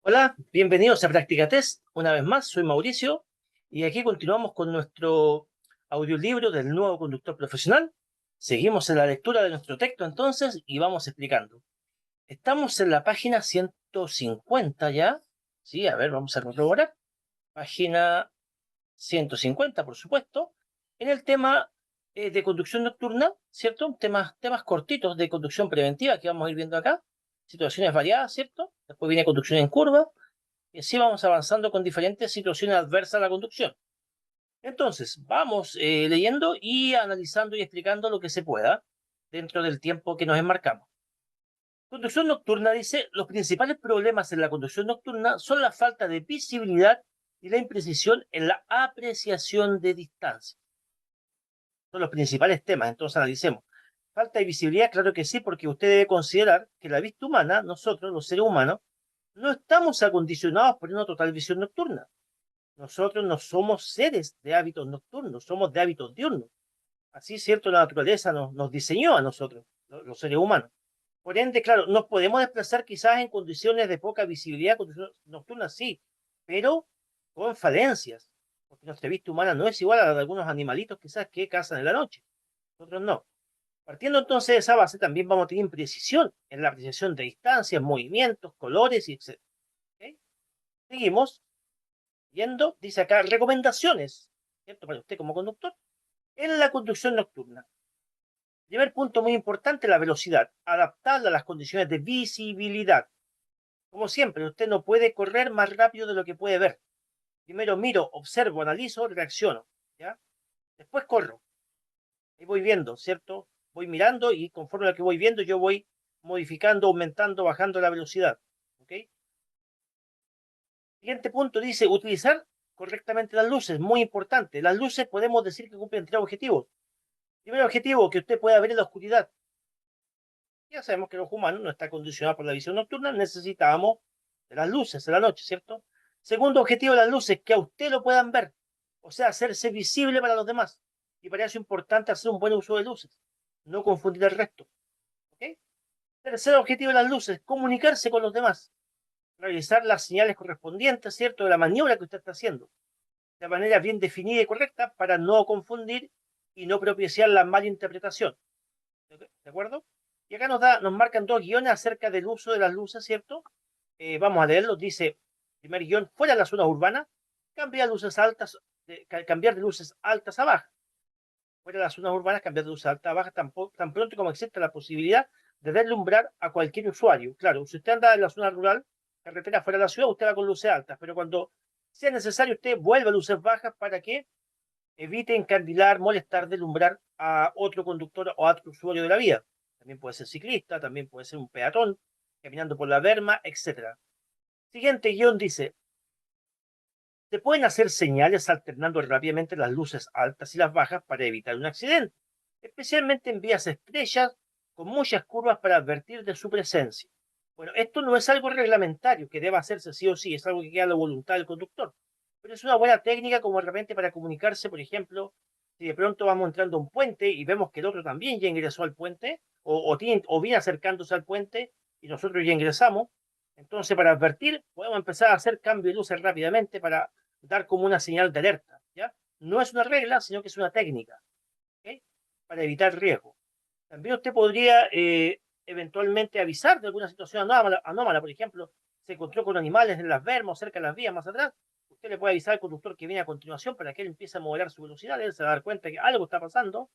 Hola, bienvenidos a Práctica Test. Una vez más, soy Mauricio y aquí continuamos con nuestro audiolibro del nuevo conductor profesional. Seguimos en la lectura de nuestro texto entonces y vamos explicando. Estamos en la página 150 ya. Sí, a ver, vamos a corroborar. Página 150, por supuesto, en el tema de conducción nocturna, ¿cierto? Temas cortitos de conducción preventiva que vamos a ir viendo acá. Situaciones variadas, ¿cierto? Después viene conducción en curva y así vamos avanzando con diferentes situaciones adversas a la conducción. Entonces, vamos leyendo y analizando y explicando lo que se pueda dentro del tiempo que nos enmarcamos. Conducción nocturna dice, los principales problemas en la conducción nocturna son la falta de visibilidad y la imprecisión en la apreciación de distancia. Son los principales temas, entonces analicemos. Falta de visibilidad, claro que sí, porque usted debe considerar que la vista humana, nosotros, los seres humanos, no estamos acondicionados por una total visión nocturna. Nosotros no somos seres de hábitos nocturnos, somos de hábitos diurnos. Así, cierto, la naturaleza nos diseñó a nosotros, los seres humanos. Por ende, claro, nos podemos desplazar quizás en condiciones de poca visibilidad, condiciones nocturnas, sí, pero con falencias, porque nuestra vista humana no es igual a la de algunos animalitos quizás que cazan en la noche. Nosotros no. Partiendo entonces de esa base, también vamos a tener imprecisión en la apreciación de distancias, movimientos, colores, etc. ¿Okay? Seguimos viendo, dice acá, recomendaciones, ¿cierto? Para usted como conductor, en la conducción nocturna. Primer punto muy importante, la velocidad, adaptarla a las condiciones de visibilidad. Como siempre, usted no puede correr más rápido de lo que puede ver. Primero miro, observo, analizo, reacciono, ¿ya? Después corro, y voy viendo, ¿cierto? Voy mirando y conforme a lo que voy viendo, yo voy modificando, aumentando, bajando la velocidad, ¿ok? Siguiente punto dice, utilizar correctamente las luces, muy importante. Las luces podemos decir que cumplen tres objetivos. Primer objetivo, que usted pueda ver en la oscuridad. Ya sabemos que los humanos no está condicionados por la visión nocturna, necesitamos de las luces en la noche, ¿cierto? Segundo objetivo de las luces, que a usted lo puedan ver, o sea, hacerse visible para los demás. Y para eso es importante hacer un buen uso de luces, no confundir el resto, ¿ok? Tercer objetivo de las luces, comunicarse con los demás, realizar las señales correspondientes, ¿cierto? De la maniobra que usted está haciendo, de manera bien definida y correcta para no confundir y no propiciar la malinterpretación. ¿De acuerdo? Y acá nos marcan dos guiones acerca del uso de las luces, ¿cierto? Vamos a leerlos. Dice, primer guión, fuera de las zonas urbanas, cambiar luces altas, cambiar de luces altas a bajas. Fuera de las zonas urbanas, cambiar de luces altas a bajas tan pronto como existe la posibilidad de deslumbrar a cualquier usuario. Claro, si usted anda en la zona rural, carretera fuera de la ciudad, usted va con luces altas, pero cuando sea necesario, usted vuelve a luces bajas para que evite encandilar, molestar, deslumbrar a otro conductor o a otro usuario de la vía. También puede ser ciclista, también puede ser un peatón, caminando por la berma, etc. Siguiente guión dice, se pueden hacer señales alternando rápidamente las luces altas y las bajas para evitar un accidente, especialmente en vías estrechas con muchas curvas para advertir de su presencia. Bueno, esto no es algo reglamentario que deba hacerse sí o sí, es algo que queda a la voluntad del conductor. Pero es una buena técnica como de repente para comunicarse, por ejemplo, si de pronto vamos entrando a un puente y vemos que el otro también ya ingresó al puente, o viene acercándose al puente y nosotros ya ingresamos. Entonces, para advertir, podemos empezar a hacer cambio de luces rápidamente para dar como una señal de alerta, ¿ya? No es una regla, sino que es una técnica, ¿ok? Para evitar riesgo. También usted podría eventualmente avisar de alguna situación anómala, por ejemplo, se encontró con animales en las vermas, cerca de las vías, más atrás. Usted le puede avisar al conductor que viene a continuación para que él empiece a moderar su velocidad, él se va a dar cuenta que algo está pasando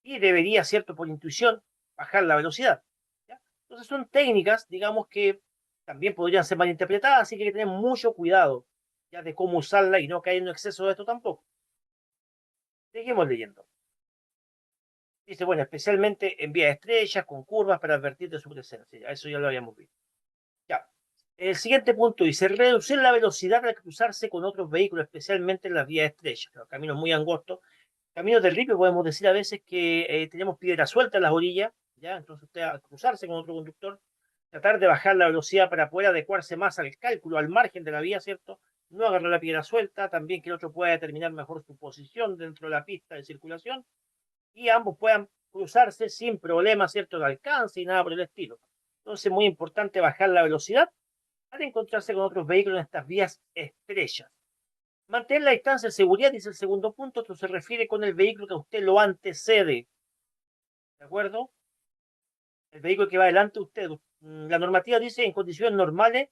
y debería, cierto, por intuición, bajar la velocidad, ¿ya? Entonces son técnicas, digamos, que también podrían ser malinterpretadas, así que hay que tener mucho cuidado ya de cómo usarla y no caer en un exceso de esto tampoco. Seguimos leyendo. Dice, bueno, especialmente en vías estrechas, con curvas, para advertir de su presencia. Eso ya lo habíamos visto. Ya. El siguiente punto dice, reducir la velocidad al cruzarse con otros vehículos, especialmente en las vías estrechas, los caminos muy angostos. Caminos de ripio podemos decir a veces que tenemos piedra suelta en las orillas, ¿ya? Entonces usted al cruzarse con otro conductor, tratar de bajar la velocidad para poder adecuarse más al cálculo, al margen de la vía, ¿cierto? No agarrar la piedra suelta, también que el otro pueda determinar mejor su posición dentro de la pista de circulación y ambos puedan cruzarse sin problemas, ¿cierto?, de alcance y nada por el estilo. Entonces, muy importante bajar la velocidad al encontrarse con otros vehículos en estas vías estrechas. Mantener la distancia de seguridad, dice el segundo punto, esto se refiere con el vehículo que a usted lo antecede, ¿de acuerdo? El vehículo que va delante de usted. La normativa dice en condiciones normales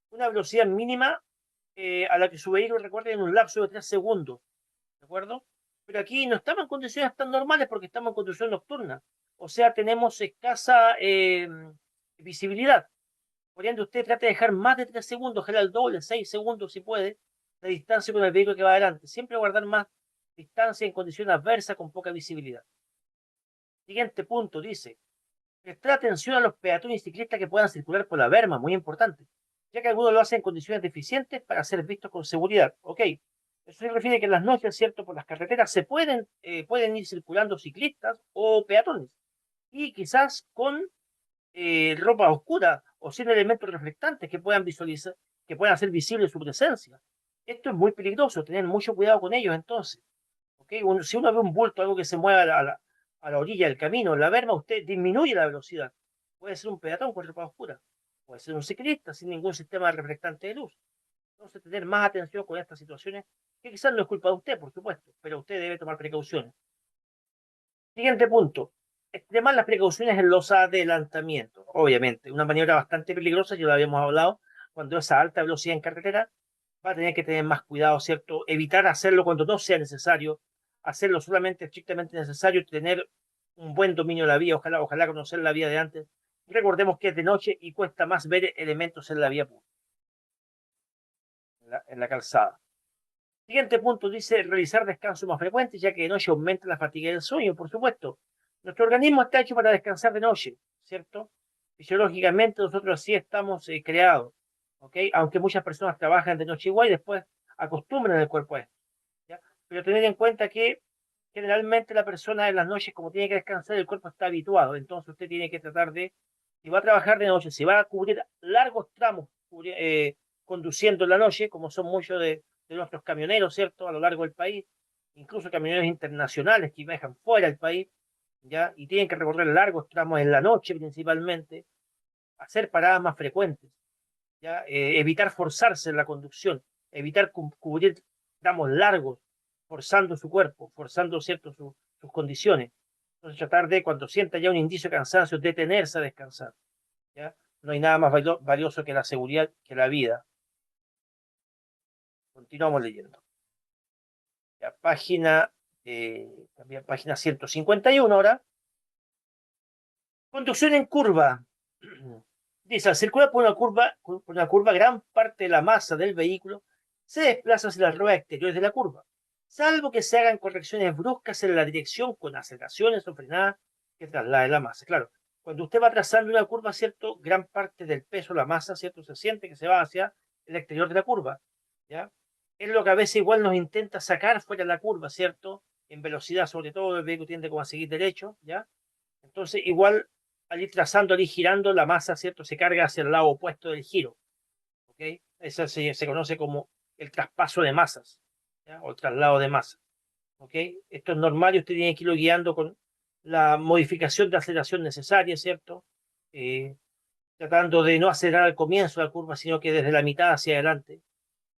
una velocidad mínima a la que su vehículo recorre en un lapso de 3 segundos, ¿de acuerdo? Pero aquí no estamos en condiciones tan normales porque estamos en condición nocturna, o sea, tenemos escasa visibilidad. Por ende, usted trate de dejar más de 3 segundos, ojalá el doble, 6 segundos si puede, de distancia con el vehículo que va adelante. Siempre guardar más distancia en condiciones adversas con poca visibilidad. Siguiente punto, dice, prestar atención a los peatones y ciclistas que puedan circular por la berma, muy importante, ya que algunos lo hacen en condiciones deficientes para ser vistos con seguridad. Ok, eso se refiere que en las noches, ¿cierto? Por las carreteras pueden ir circulando ciclistas o peatones y quizás con ropa oscura o sin elementos reflectantes que puedan visualizar, que puedan hacer visible su presencia. Esto es muy peligroso, tener mucho cuidado con ellos entonces. ¿Okay? Si uno ve un bulto, algo que se mueva a la orilla del camino, en la berma, usted disminuye la velocidad. Puede ser un peatón con ropa oscura, puede ser un ciclista sin ningún sistema reflectante de luz. Entonces, tener más atención con estas situaciones, que quizás no es culpa de usted, por supuesto, pero usted debe tomar precauciones. Siguiente punto. Extremar las precauciones en los adelantamientos. Obviamente, una maniobra bastante peligrosa, ya lo habíamos hablado, cuando es a alta velocidad en carretera, va a tener que tener más cuidado, ¿cierto? Evitar hacerlo cuando no sea necesario, hacerlo solamente estrictamente necesario, tener un buen dominio de la vía, ojalá conocer la vía de antes. Recordemos que es de noche y cuesta más ver elementos en la vía pública, en la calzada. Siguiente punto dice realizar descanso más frecuente, ya que de noche aumenta la fatiga del sueño, por supuesto. Nuestro organismo está hecho para descansar de noche, ¿cierto? Fisiológicamente nosotros así estamos creados, ¿ok? Aunque muchas personas trabajan de noche igual y después acostumbran el cuerpo a esto, ¿ya? Pero tener en cuenta que generalmente la persona en las noches, como tiene que descansar, el cuerpo está habituado, entonces usted tiene que tratar de, si va a trabajar de noche, si va a cubrir largos tramos conduciendo en la noche, como son muchos de nuestros camioneros, ¿cierto? A lo largo del país, incluso camioneros internacionales que viajan fuera del país, ¿ya? Y tienen que recorrer largos tramos en la noche principalmente, hacer paradas más frecuentes, ¿ya? Evitar forzarse en la conducción, evitar cubrir tramos largos, forzando su cuerpo, forzando, ¿cierto? Sus condiciones. Entonces tratar de, cuando sienta ya un indicio de cansancio, detenerse a descansar, ¿ya? No hay nada más valioso que la seguridad, que la vida. Continuamos leyendo. La página, también página 151 ahora. Conducción en curva. Dice, al circular por una curva, gran parte de la masa del vehículo se desplaza hacia las ruedas exteriores de la curva, salvo que se hagan correcciones bruscas en la dirección con aceleraciones o frenadas que trasladen la masa. Claro, cuando usted va trazando una curva, ¿cierto? Gran parte del peso, la masa, ¿cierto? Se siente que se va hacia el exterior de la curva, ¿ya? Es lo que a veces igual nos intenta sacar fuera de la curva, ¿cierto? En velocidad, sobre todo, el vehículo tiende como a seguir derecho, ¿ya? Entonces, igual al ir trazando, al ir girando, la masa, ¿cierto? Se carga hacia el lado opuesto del giro, ¿ok? Eso se conoce como el traspaso de masas, ¿ya? O el traslado de masa, ¿ok? Esto es normal y usted tiene que irlo guiando con la modificación de aceleración necesaria, ¿cierto? Eh, Tratando de no acelerar al comienzo de la curva, sino que desde la mitad hacia adelante,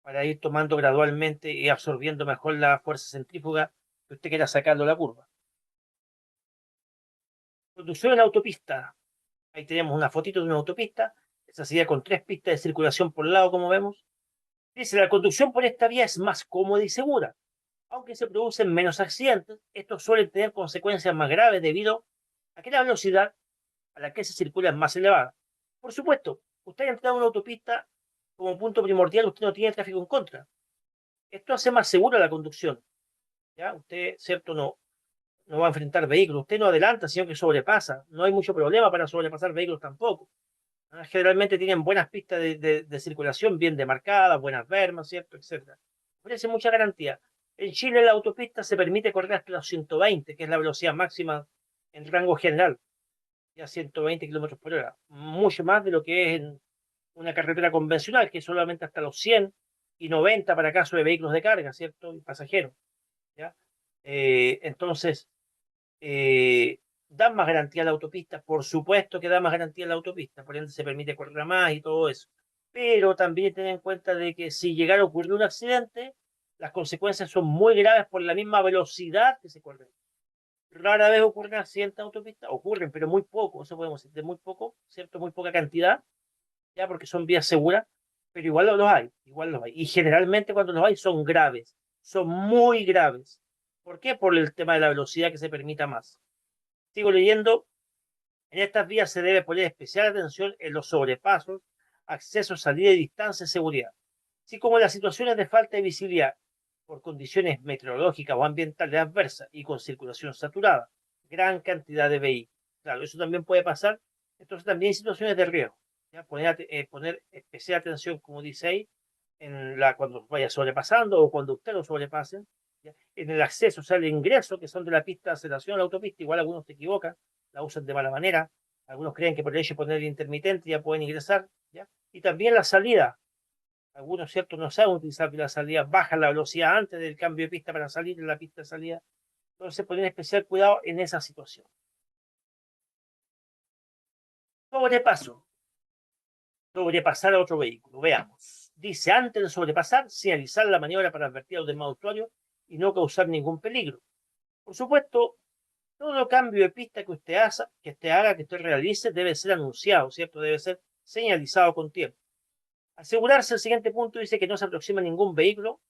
para ir tomando gradualmente y absorbiendo mejor la fuerza centrífuga que usted quiera sacarlo de la curva. Conducción en autopista. Ahí tenemos una fotito de una autopista. Esa sería con 3 pistas de circulación por lado, como vemos. Dice, la conducción por esta vía es más cómoda y segura. Aunque se producen menos accidentes, estos suelen tener consecuencias más graves debido a que la velocidad a la que se circula es más elevada. Por supuesto, usted ha entrado en una autopista como punto primordial, usted no tiene tráfico en contra. Esto hace más segura la conducción. ¿Ya? Usted, ¿cierto? No va a enfrentar vehículos. Usted no adelanta, sino que sobrepasa. No hay mucho problema para sobrepasar vehículos tampoco. Generalmente tienen buenas pistas de circulación, bien demarcadas, buenas bermas, ¿cierto? Etcétera. Ofrece mucha garantía. En Chile la autopista se permite correr hasta los 120, que es la velocidad máxima en rango general, ya 120 kilómetros por hora. Mucho más de lo que es en una carretera convencional, que es solamente hasta los 100 y 90 para caso de vehículos de carga, ¿cierto? Y pasajeros, ¿ya? Entonces, dan más garantía a la autopista, por supuesto que da más garantía a la autopista, por ende se permite correr más y todo eso. pero también tener en cuenta de que si llegara a ocurrir un accidente, las consecuencias son muy graves por la misma velocidad que se corre. Rara vez ocurren accidentes en autopista, ocurren, pero muy poco, eso podemos decir, de muy poco, ¿cierto? Muy poca cantidad, ya porque son vías seguras, pero igual los hay, igual los hay. Y generalmente cuando los hay son graves, son muy graves. ¿Por qué? Por el tema de la velocidad que se permita más. Sigo leyendo. En estas vías se debe poner especial atención en los sobrepasos, acceso, salida y distancia de seguridad, así como en las situaciones de falta de visibilidad por condiciones meteorológicas o ambientales adversas y con circulación saturada, gran cantidad de vehículos. Claro, eso también puede pasar. Entonces también hay situaciones de riesgo. ¿Ya? Poner especial atención, como dice ahí, cuando vaya sobrepasando o cuando usted lo sobrepase, ¿ya? En el acceso, o sea, el ingreso, que son de la pista de aceleración a la autopista, igual algunos se equivocan, la usan de mala manera, algunos creen que por el hecho de poner el intermitente ya pueden ingresar, ¿ya? Y también la salida, algunos ciertos no saben utilizar la salida, bajan la velocidad antes del cambio de pista para salir en la pista de salida, entonces poner especial cuidado en esa situación. Sobrepaso, sobrepasar a otro vehículo, veamos. Dice, antes de sobrepasar, señalizar la maniobra para advertir a los demás usuarios y no causar ningún peligro. Por supuesto, todo cambio de pista que usted realice, debe ser anunciado, ¿cierto? Debe ser señalizado con tiempo. Asegurarse, el siguiente punto dice que no se aproxima ningún vehículo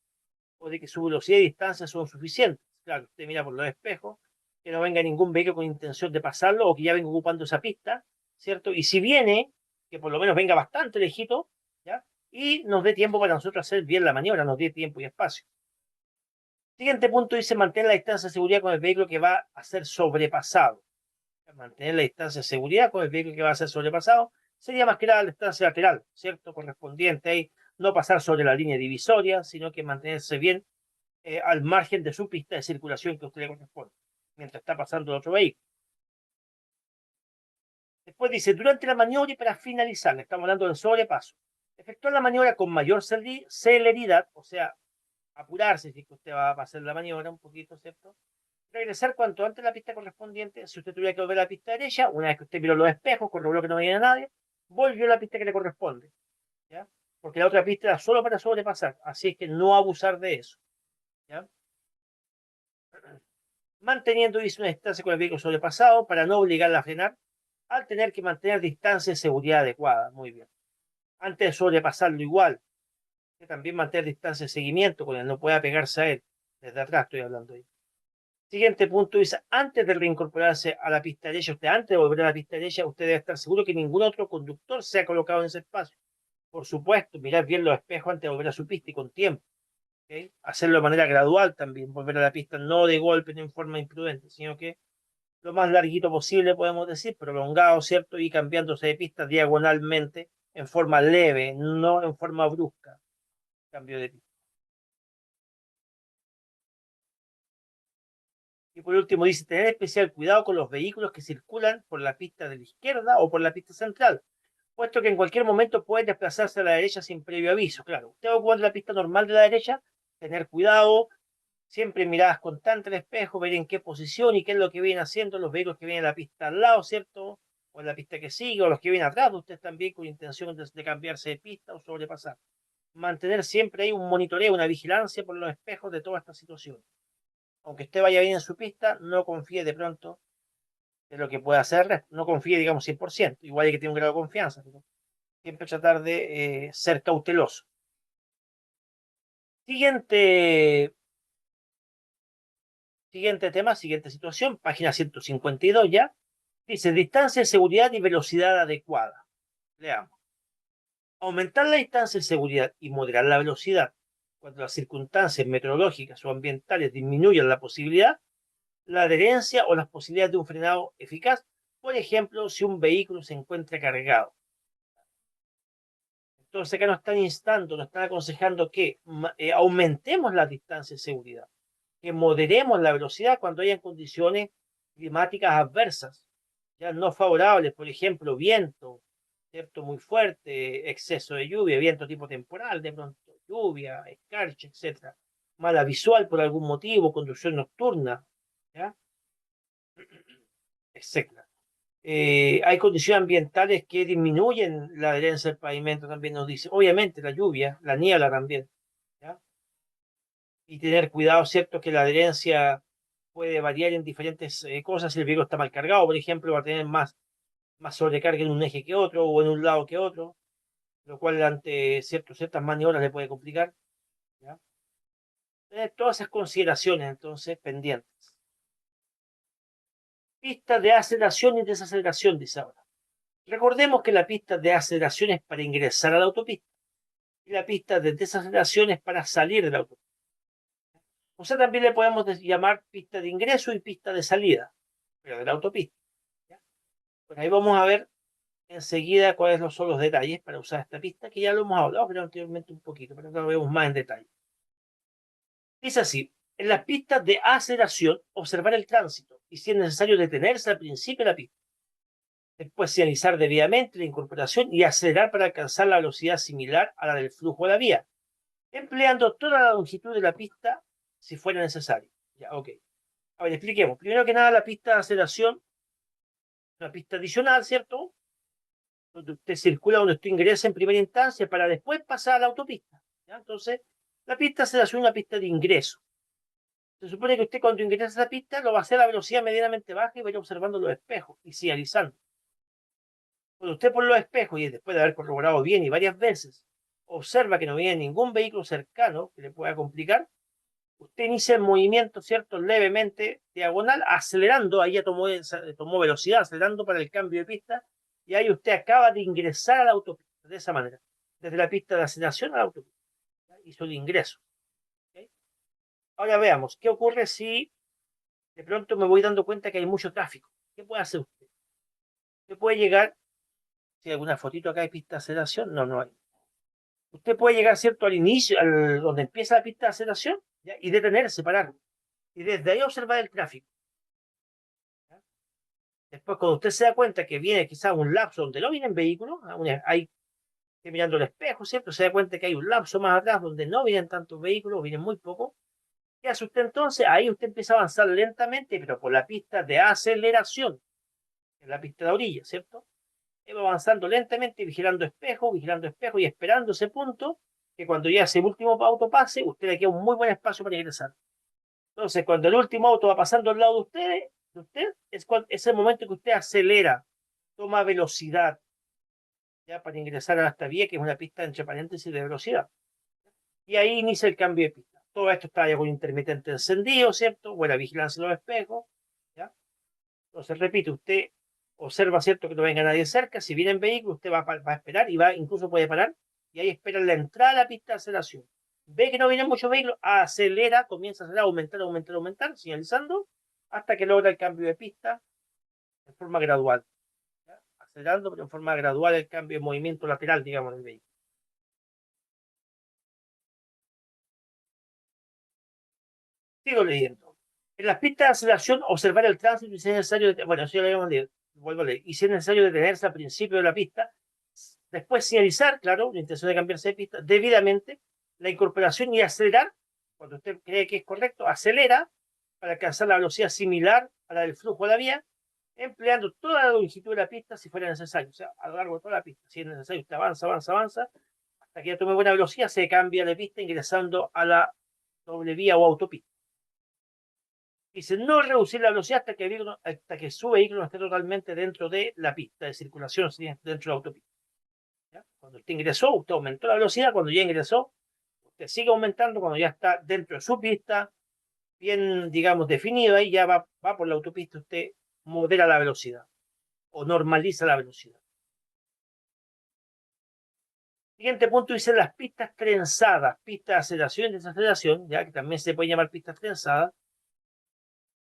o de que su velocidad y distancia son suficientes. Claro, usted mira por los espejos, que no venga ningún vehículo con intención de pasarlo o que ya venga ocupando esa pista, ¿cierto? Y si viene, que por lo menos venga bastante lejito, ¿ya? Y nos dé tiempo para nosotros hacer bien la maniobra, nos dé tiempo y espacio. Siguiente punto dice mantener la distancia de seguridad con el vehículo que va a ser sobrepasado. Mantener la distancia de seguridad con el vehículo que va a ser sobrepasado sería más que nada la distancia lateral, ¿cierto? Correspondiente ahí, no pasar sobre la línea divisoria, sino que mantenerse bien al margen de su pista de circulación que a usted le corresponde, mientras está pasando el otro vehículo. Después dice, durante la maniobra y para finalizar, estamos hablando del sobrepaso, efectuar la maniobra con mayor celeridad, o sea, apurarse si es que usted va a pasar la maniobra un poquito, ¿cierto? Regresar cuanto antes a la pista correspondiente. Si usted tuviera que volver a la pista derecha, una vez que usted miró los espejos, corroboró que no había nadie, volvió a la pista que le corresponde, ¿ya? Porque la otra pista era solo para sobrepasar, así es que no abusar de eso, ¿ya? Manteniendo, dice, una distancia con el vehículo sobrepasado para no obligarla a frenar al tener que mantener distancia de seguridad adecuada. Muy bien. Antes de sobrepasarlo igual, que también mantener distancia de seguimiento con él, no pueda pegarse a él. Desde atrás estoy hablando ahí. Siguiente punto dice, antes de reincorporarse a la pista derecha, usted antes de volver a la pista derecha, usted debe estar seguro que ningún otro conductor se ha colocado en ese espacio. Por supuesto, mirar bien los espejos antes de volver a su pista y con tiempo. ¿Okay? Hacerlo de manera gradual también, volver a la pista no de golpe ni en forma imprudente, sino que lo más larguito posible, podemos decir, prolongado, ¿cierto? Y cambiándose de pista diagonalmente, en forma leve, no en forma brusca. Cambio de pista. Y por último dice, tener especial cuidado con los vehículos que circulan por la pista de la izquierda o por la pista central, puesto que en cualquier momento pueden desplazarse a la derecha sin previo aviso. Claro, usted va ocupando la pista normal de la derecha, tener cuidado, siempre miradas constantes al espejo, ver en qué posición y qué es lo que vienen haciendo los vehículos que vienen a la pista al lado, ¿cierto? O en la pista que sigue, o los que vienen atrás de usted también con intención de cambiarse de pista o sobrepasar. Mantener siempre ahí un monitoreo, una vigilancia por los espejos de toda esta situación. Aunque usted vaya bien en su pista, no confíe de pronto de lo que pueda hacer, no confíe, digamos, 100%. Igual hay que tener un grado de confianza, pero siempre tratar de ser cauteloso. Siguiente, siguiente tema, siguiente situación, página 152 ya. Dice, distancia de seguridad y velocidad adecuada. Leamos. Aumentar la distancia de seguridad y moderar la velocidad cuando las circunstancias meteorológicas o ambientales disminuyan la posibilidad, la adherencia o las posibilidades de un frenado eficaz. Por ejemplo, si un vehículo se encuentra cargado. Entonces acá nos están instando, nos están aconsejando que aumentemos la distancia de seguridad, que moderemos la velocidad cuando hayan condiciones climáticas adversas, ya no favorables, por ejemplo, viento, ¿cierto? Muy fuerte, exceso de lluvia, viento tipo temporal, de pronto lluvia, escarcha, etcétera. Mala visual por algún motivo, conducción nocturna, ¿ya? Etcétera. Hay condiciones ambientales que disminuyen la adherencia del pavimento, también nos dice. Obviamente la lluvia, la niebla también, ¿ya? Y tener cuidado, ¿cierto? Que la adherencia puede variar en diferentes cosas. Si el vehículo está mal cargado, por ejemplo, va a tener más sobrecarga en un eje que otro o en un lado que otro, lo cual ante ciertas maniobras le puede complicar, ¿ya? Tener todas esas consideraciones, entonces, pendientes. Pista de aceleración y desaceleración, dice ahora. Recordemos que la pista de aceleración es para ingresar a la autopista y la pista de desaceleración es para salir de la autopista. O sea, también le podemos llamar pista de ingreso y pista de salida, pero de la autopista, ¿ya? Pues ahí vamos a ver enseguida cuáles son los detalles para usar esta pista, que ya lo hemos hablado pero anteriormente un poquito, pero ahora lo vemos más en detalle. Dice así, en las pistas de aceleración, observar el tránsito y si es necesario detenerse al principio de la pista. Después señalizar debidamente la incorporación y acelerar para alcanzar la velocidad similar a la del flujo de la vía, empleando toda la longitud de la pista si fuera necesario. Ya, ok. A ver, expliquemos. Primero que nada, la pista de aceleración, una pista adicional, ¿cierto? Donde usted circula, donde usted ingresa en primera instancia para después pasar a la autopista, ¿ya? Entonces, la pista de aceleración es una pista de ingreso. Se supone que usted cuando ingresa a la pista lo va a hacer a velocidad medianamente baja y va a ir observando los espejos y señalizando. Cuando usted por los espejos y después de haber corroborado bien y varias veces, observa que no viene ningún vehículo cercano que le pueda complicar, usted inicia el movimiento, ¿cierto? Levemente diagonal, acelerando, ahí ya tomó velocidad, acelerando para el cambio de pista, y ahí usted acaba de ingresar a la autopista, de esa manera, desde la pista de aceleración a la autopista. ¿Ya? Hizo el ingreso. ¿Okay? Ahora veamos, ¿qué ocurre si de pronto me voy dando cuenta que hay mucho tráfico? ¿Qué puede hacer usted? Usted puede llegar, si hay alguna fotito acá de pista de aceleración, no, no hay. Usted puede llegar, ¿cierto?, al inicio, donde empieza la pista de aceleración, ¿ya? Y detenerse, parar. Y desde ahí observar el tráfico. ¿Ya? Después, cuando usted se da cuenta que viene quizás un lapso donde no vienen vehículos, hay que mirando el espejo, ¿cierto? Se da cuenta que hay un lapso más atrás donde no vienen tantos vehículos, vienen muy pocos. ¿Qué hace usted entonces? Ahí usted empieza a avanzar lentamente, pero por la pista de aceleración, en la pista de orilla, ¿cierto? Va avanzando lentamente, vigilando espejo y esperando ese punto que cuando ya ese último auto pase, usted le queda un muy buen espacio para ingresar. Entonces, cuando el último auto va pasando al lado de usted es el momento que usted acelera, toma velocidad, ya para ingresar a esta vía, que es una pista entre paréntesis de velocidad. Y ahí inicia el cambio de pista. Todo esto está ya con intermitente encendido, ¿cierto? Buena vigilancia en los espejos, ¿ya? Entonces, repite, usted observa, ¿cierto?, que no venga nadie cerca. Si viene en vehículo, usted va a esperar y incluso puede parar. Y ahí espera la entrada a la pista de aceleración. Ve que no vienen muchos vehículos, acelera, comienza a acelerar, aumentar, señalizando, hasta que logra el cambio de pista en forma gradual. ¿Ya? Acelerando, pero en forma gradual el cambio de movimiento lateral, digamos, del vehículo. Sigo leyendo. En las pistas de aceleración, observar el tránsito y si es necesario, bueno, eso ya lo habíamos leído, vuelvo a leer, y si es necesario detenerse al principio de la pista, después señalizar, claro, la intención de cambiarse de pista, debidamente, la incorporación y acelerar, cuando usted cree que es correcto, acelera para alcanzar la velocidad similar a la del flujo de la vía, empleando toda la longitud de la pista si fuera necesario, o sea, a lo largo de toda la pista, si es necesario, usted avanza, hasta que ya tome buena velocidad, se cambia de pista ingresando a la doble vía o autopista. Dice, no reducir la velocidad hasta que su vehículo esté totalmente dentro de la pista de circulación, dentro de la autopista. ¿Ya? Cuando usted ingresó, usted aumentó la velocidad. Cuando ya ingresó, usted sigue aumentando. Cuando ya está dentro de su pista, bien, digamos, definido, ahí ya va por la autopista, usted modera la velocidad o normaliza la velocidad. Siguiente punto dice las pistas trenzadas, pistas de aceleración y desaceleración, ya que también se puede llamar pistas trenzadas.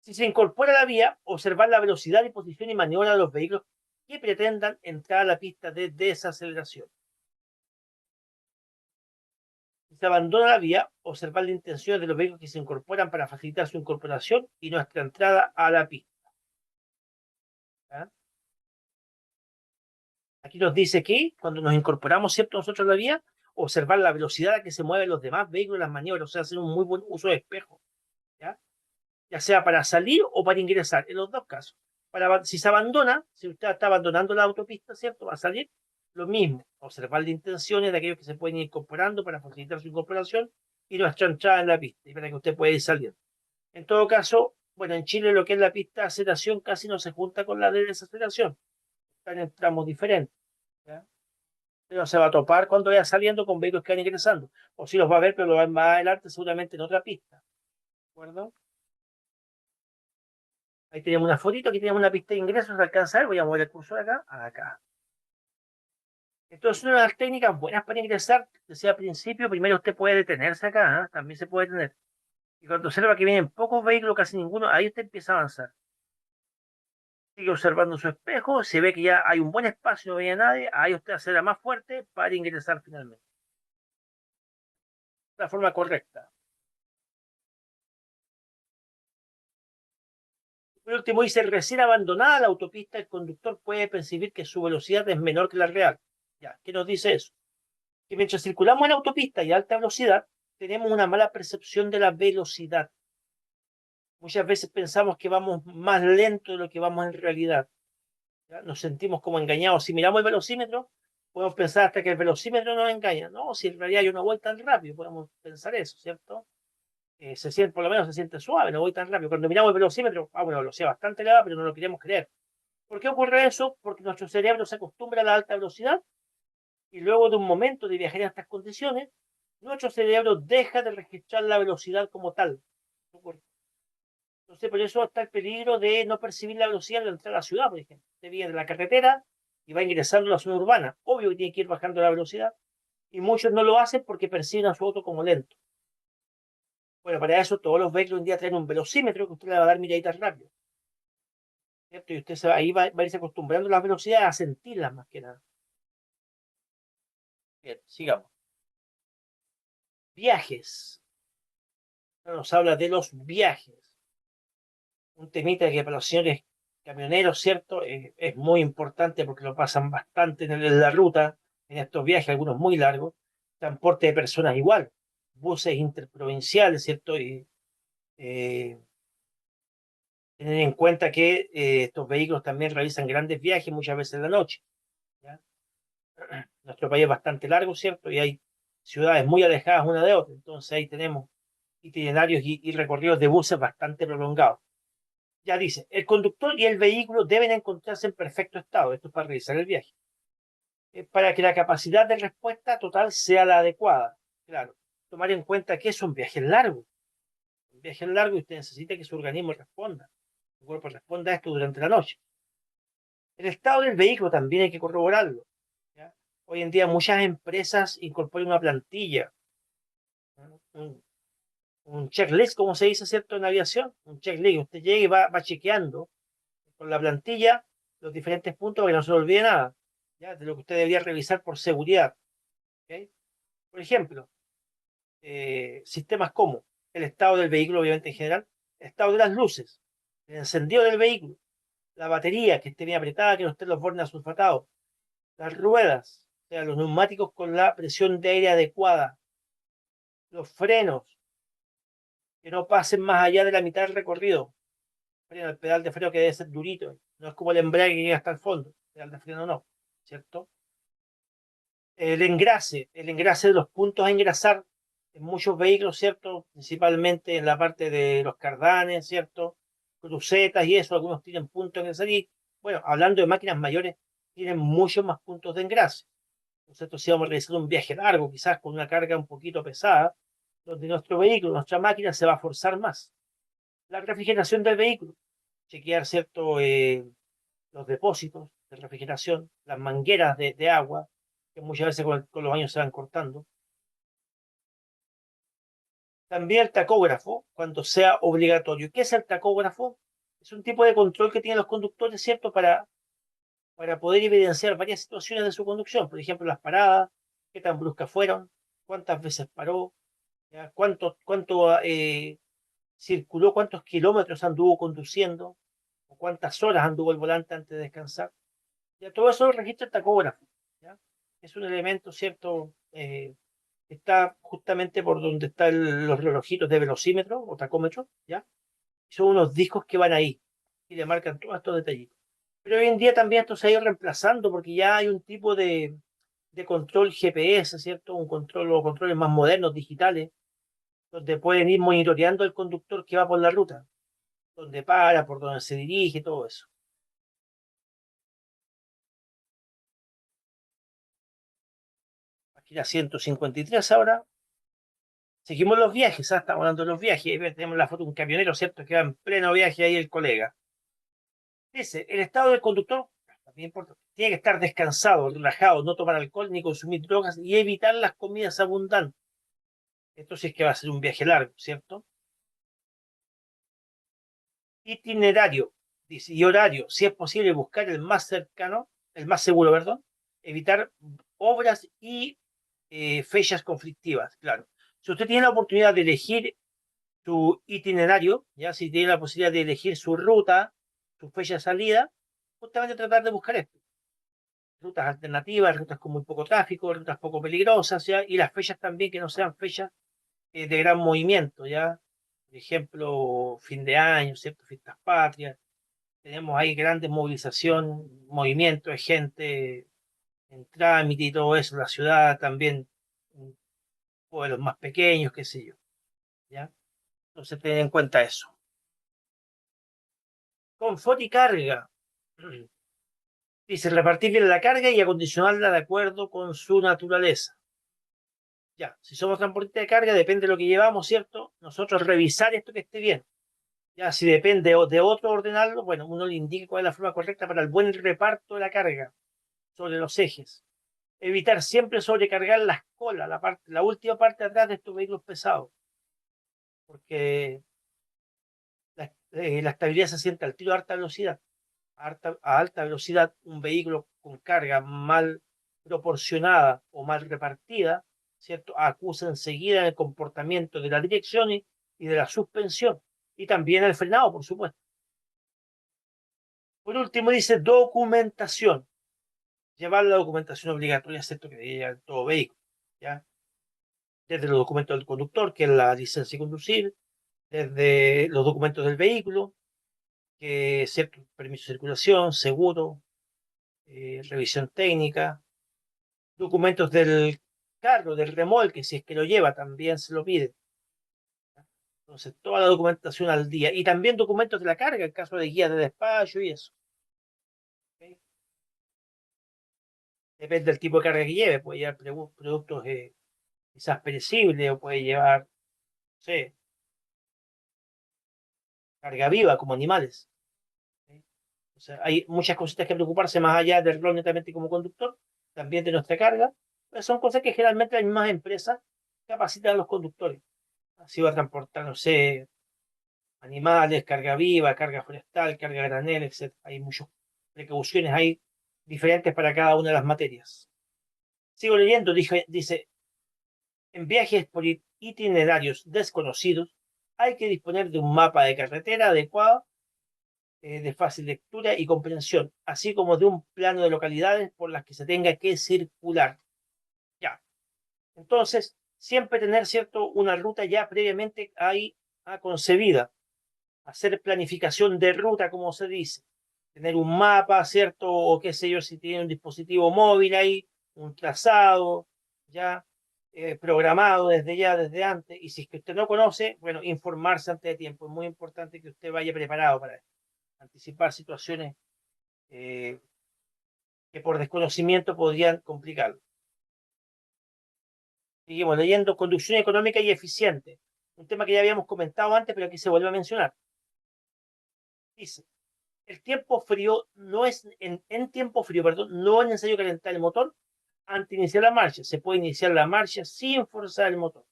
Si se incorpora a la vía, observar la velocidad y posición y maniobra de los vehículos que pretendan entrar a la pista de desaceleración. Si se abandona la vía, observar las intenciones de los vehículos que se incorporan para facilitar su incorporación y nuestra entrada a la pista. ¿Ya? Aquí nos dice que cuando nos incorporamos, ¿cierto?, nosotros a la vía, observar la velocidad a que se mueven los demás vehículos, las maniobras, o sea, hacer un muy buen uso de espejo, ¿ya? Ya sea para salir o para ingresar, en los dos casos. Si se abandona, si usted está abandonando la autopista, ¿cierto? Va a salir lo mismo, observar las intenciones de aquellos que se pueden ir incorporando para facilitar su incorporación y nuestra entrada en la pista, y para que usted pueda ir saliendo. En todo caso, bueno, en Chile lo que es la pista de aceleración casi no se junta con la de desaceleración, están en tramos diferentes, ¿ya? Pero se va a topar cuando vaya saliendo con vehículos que van ingresando, o si los va a ver, pero lo va a ver más adelante seguramente en otra pista, ¿de acuerdo? Ahí tenemos una fotito, aquí tenemos una pista de ingresos, ¿se alcanza a ver? Voy a mover el cursor acá, acá. Entonces, una de las técnicas buenas para ingresar, decía al principio, primero usted puede detenerse acá, ¿eh? También se puede detener. Y cuando observa que vienen pocos vehículos, casi ninguno, ahí usted empieza a avanzar. Sigue observando su espejo, se ve que ya hay un buen espacio, no veía nadie, ahí usted acelera más fuerte para ingresar finalmente. De la forma correcta. Por último, dice, recién abandonada la autopista, el conductor puede percibir que su velocidad es menor que la real. Ya, ¿qué nos dice eso? Que mientras circulamos en autopista y a alta velocidad, tenemos una mala percepción de la velocidad. Muchas veces pensamos que vamos más lento de lo que vamos en realidad, ¿ya? Nos sentimos como engañados. Si miramos el velocímetro, podemos pensar hasta que el velocímetro nos engaña. No, si en realidad yo no voy tan rápido, podemos pensar eso, ¿cierto? Se siente, por lo menos se siente suave, no voy tan rápido. Cuando miramos el velocímetro, una velocidad bastante elevada, pero no lo queremos creer. ¿Por qué ocurre eso? Porque nuestro cerebro se acostumbra a la alta velocidad y luego de un momento de viajar en estas condiciones, nuestro cerebro deja de registrar la velocidad como tal. Entonces, por eso está el peligro de no percibir la velocidad al entrar a la ciudad, por ejemplo. Usted viene de la carretera y va ingresando a la zona urbana. Obvio que tiene que ir bajando la velocidad y muchos no lo hacen porque perciben a su auto como lento. Bueno, para eso todos los vehículos hoy en día traen un velocímetro que usted le va a dar miraditas rápido, ¿cierto? Y usted ahí va a irse acostumbrando a las velocidades, a sentirlas más que nada. Bien, sigamos. Viajes. Nos habla de los viajes. Un temita que para los señores camioneros, ¿cierto? Es muy importante porque lo pasan bastante en la ruta, en estos viajes, algunos muy largos. Transporte de personas igual, buses interprovinciales, ¿cierto? Y eh, tener en cuenta que estos vehículos también realizan grandes viajes, muchas veces en la noche, ¿ya? Nuestro país es bastante largo, ¿cierto? Y hay ciudades muy alejadas una de otra, entonces ahí tenemos itinerarios y recorridos de buses bastante prolongados. Ya dice, el conductor y el vehículo deben encontrarse en perfecto estado, esto es para realizar el viaje, para que la capacidad de respuesta total sea la adecuada. Claro, tomar en cuenta que es un viaje largo y usted necesita que su organismo responda, su cuerpo responda a esto durante la noche. El estado del vehículo también hay que corroborarlo, ¿ya? Hoy en día muchas empresas incorporan una plantilla, ¿no? Un checklist, como se dice, ¿cierto? En aviación, un checklist. Usted llega y va chequeando con la plantilla los diferentes puntos para que no se le olvide nada, ¿ya? De lo que usted debería revisar por seguridad. ¿Ok? Por ejemplo, sistemas como el estado del vehículo, obviamente en general, el estado de las luces, el encendido del vehículo, la batería que esté bien apretada, que no estén los bornes asulfatados, las ruedas, o sea, los neumáticos con la presión de aire adecuada, los frenos, que no pasen más allá de la mitad del recorrido. El pedal de freno que debe ser durito, no es como el embrague que llega hasta el fondo, el pedal de freno no, ¿cierto? El engrase de los puntos a engrasar en muchos vehículos, ¿cierto? Principalmente en la parte de los cardanes, ¿cierto? Crucetas y eso, algunos tienen puntos de engrasar y, bueno, hablando de máquinas mayores, tienen muchos más puntos de engrase. Nosotros si vamos a realizar un viaje largo, quizás con una carga un poquito pesada, donde nuestro vehículo, nuestra máquina se va a forzar más. La refrigeración del vehículo, chequear, ¿cierto? Los depósitos de refrigeración, las mangueras de agua, que muchas veces con los años se van cortando. También el tacógrafo, cuando sea obligatorio. ¿Qué es el tacógrafo? Es un tipo de control que tienen los conductores, ¿cierto? Para poder evidenciar varias situaciones de su conducción. Por ejemplo, las paradas, qué tan bruscas fueron, cuántas veces paró, ¿ya? Cuánto circuló, cuántos kilómetros anduvo conduciendo, o cuántas horas anduvo el volante antes de descansar. Ya todo eso lo registra el tacógrafo, ¿ya? Es un elemento, ¿cierto? Está justamente por donde están los relojitos de velocímetro o tacómetro, ¿ya? Son unos discos que van ahí. y le marcan todos estos detallitos. Pero hoy en día también esto se ha ido reemplazando porque ya hay un tipo de control GPS, ¿cierto? Un control o controles más modernos, digitales, donde pueden ir monitoreando al conductor que va por la ruta, donde para, por donde se dirige, todo eso. Aquí la 153 ahora. Seguimos los viajes, ¿ah? Estamos hablando de los viajes. Ahí tenemos la foto de un camionero, ¿cierto? Que va en pleno viaje ahí el colega. Dice, el estado del conductor, también importante, tiene que estar descansado, relajado, no tomar alcohol ni consumir drogas y evitar las comidas abundantes. Esto sí es que va a ser un viaje largo, ¿cierto? Itinerario, dice, y horario, si es posible buscar el más cercano, el más seguro, perdón, evitar obras y fechas conflictivas, claro. Si usted tiene la oportunidad de elegir su itinerario, ya si tiene la posibilidad de elegir su ruta, su fecha de salida, justamente tratar de buscar esto. Rutas alternativas, rutas con muy poco tráfico, rutas poco peligrosas, ¿ya? Y las fechas también que no sean fechas de gran movimiento, ¿ya? Por ejemplo, fin de año, ¿cierto? Fiestas patrias. Tenemos ahí grandes movilización, movimiento de gente en trámite y todo eso, la ciudad también, pueblos más pequeños, qué sé yo, ¿ya? Entonces, tener en cuenta eso. Confort y carga. Dice repartir bien la carga y acondicionarla de acuerdo con su naturaleza. Ya, si somos transportistas de carga, depende de lo que llevamos, ¿cierto? Nosotros revisar esto que esté bien. Ya, si depende de otro ordenarlo, bueno, uno le indica cuál es la forma correcta para el buen reparto de la carga sobre los ejes. Evitar siempre sobrecargar las colas, la última parte de atrás de estos vehículos pesados, porque la estabilidad se siente al tiro a alta velocidad. A alta velocidad, un vehículo con carga mal proporcionada o mal repartida, ¿cierto? Acusa enseguida el comportamiento de la dirección y de la suspensión, y también el frenado, por supuesto. Por último, dice documentación. Llevar la documentación obligatoria, excepto que diga todo vehículo, ¿ya? Desde los documentos del conductor, que es la licencia de conducir, desde los documentos del vehículo, que es cierto, permiso de circulación, seguro, revisión técnica, documentos del carro, del remolque, si es que lo lleva, también se lo pide. Entonces, toda la documentación al día. Y también documentos de la carga, en caso de guías de despacho y eso. ¿Ok? Depende del tipo de carga que lleve. Puede llevar productos quizás perecibles o puede llevar, no sé, carga viva como animales. ¿Ok? O sea, hay muchas cositas que preocuparse más allá del rol netamente como conductor, también de nuestra carga. Pero son cosas que generalmente las mismas empresas capacitan a los conductores. Así va a transportar, no sé, animales, carga viva, carga forestal, carga granel, etc. Hay muchas precauciones hay diferentes para cada una de las materias. Sigo leyendo, dice, en viajes por itinerarios desconocidos, hay que disponer de un mapa de carretera adecuado, de fácil lectura y comprensión, así como de un plano de localidades por las que se tenga que circular. Ya. Entonces, siempre tener, ¿cierto?, una ruta ya previamente ahí concebida, hacer planificación de ruta, como se dice, tener un mapa, ¿cierto? O qué sé yo, si tiene un dispositivo móvil ahí, un trazado, ya programado desde ya, desde antes. Y si es que usted no conoce, bueno, informarse antes de tiempo. Es muy importante que usted vaya preparado para anticipar situaciones eh, que por desconocimiento podrían complicarlo. Seguimos leyendo conducción económica y eficiente, un tema que ya habíamos comentado antes, pero aquí se vuelve a mencionar. Dice, el tiempo frío no es, en tiempo frío, perdón, no es necesario calentar el motor antes de iniciar la marcha. Se puede iniciar la marcha sin forzar el motor.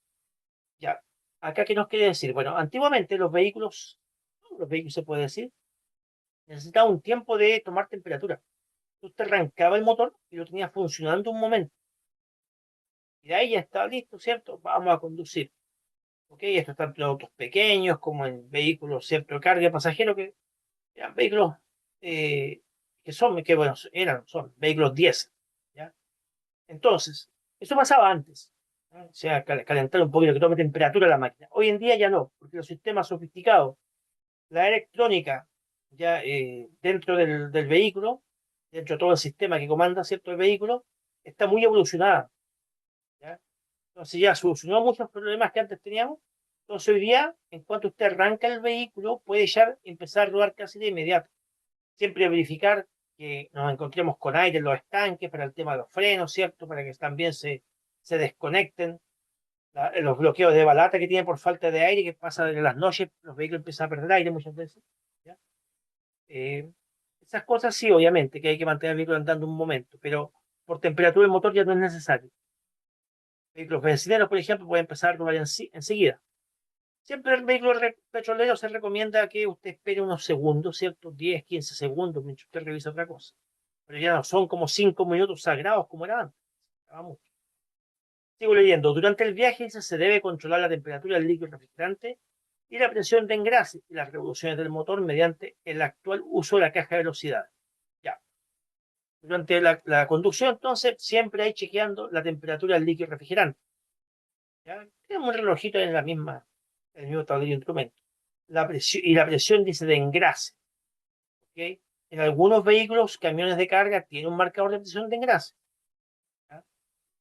Ya, acá qué nos quiere decir. Bueno, antiguamente los vehículos se puede decir, necesitaban un tiempo de tomar temperatura. Usted arrancaba el motor y lo tenía funcionando un momento. Y de ahí ya está listo, ¿cierto? Vamos a conducir. ¿Ok? Esto está en autos pequeños, como en vehículos, ¿cierto? De carga de pasajeros, que eran vehículos que bueno, son vehículos diésel, ¿ya? Entonces, eso pasaba antes, ¿no? O sea, calentar un poquito, que tome temperatura la máquina. Hoy en día ya no, porque los sistemas sofisticados, la electrónica, ya dentro del vehículo, dentro de todo el sistema que comanda, ¿cierto?, el vehículo, está muy evolucionada, ¿ya? Entonces ya solucionó muchos problemas que antes teníamos. Entonces hoy día, en cuanto usted arranca el vehículo, puede ya empezar a rodar casi de inmediato. Siempre verificar que nos encontremos con aire en los estanques para el tema de los frenos, ¿cierto? Para que también se desconecten los bloqueos de balata que tiene por falta de aire, que pasa en las noches, los vehículos empiezan a perder aire muchas veces, ¿ya? Eh, Esas cosas sí, obviamente, que hay que mantener el vehículo andando un momento, pero por temperatura del motor ya no es necesario. Vehículos bencineros, por ejemplo, pueden empezar a rodar enseguida. Siempre el vehículo petrolero se recomienda que usted espere unos segundos, ¿cierto? 10, 15 segundos mientras usted revisa otra cosa. Pero ya no son como 5 minutos sagrados como era antes. Vamos. Sigo leyendo. Durante el viaje se debe controlar la temperatura del líquido refrigerante y la presión de engrase y las revoluciones del motor mediante el actual uso de la caja de velocidad. Ya. Durante la conducción, entonces, siempre hay chequeando la temperatura del líquido refrigerante. ¿Ya? Tenemos un relojito en el mismo tablero de instrumentos. La presión dice de engrase. ¿Ok? En algunos vehículos, camiones de carga, tiene un marcador de presión de engrase. ¿Ya?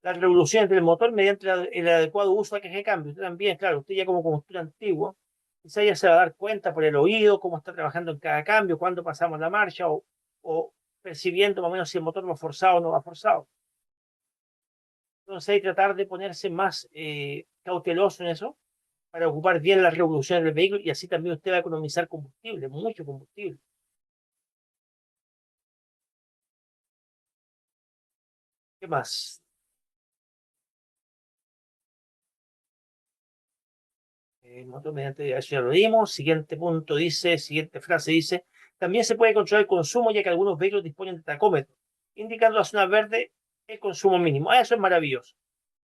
Las revoluciones del motor mediante el adecuado uso de la caja de cambio. Usted también, claro, usted ya como conductor antiguo, quizá ya se va a dar cuenta por el oído cómo está trabajando en cada cambio, cuándo pasamos la marcha o percibiendo más o menos si el motor va forzado o no va forzado. Entonces hay que tratar de ponerse más cauteloso en eso para ocupar bien las revoluciones del vehículo y así también usted va a economizar combustible, mucho combustible. ¿Qué más? Motor mediante, eso ya lo dimos. Siguiente punto dice, siguiente frase dice, también se puede controlar el consumo ya que algunos vehículos disponen de tacómetro, indicando la zona verde el consumo mínimo. Eso es maravilloso.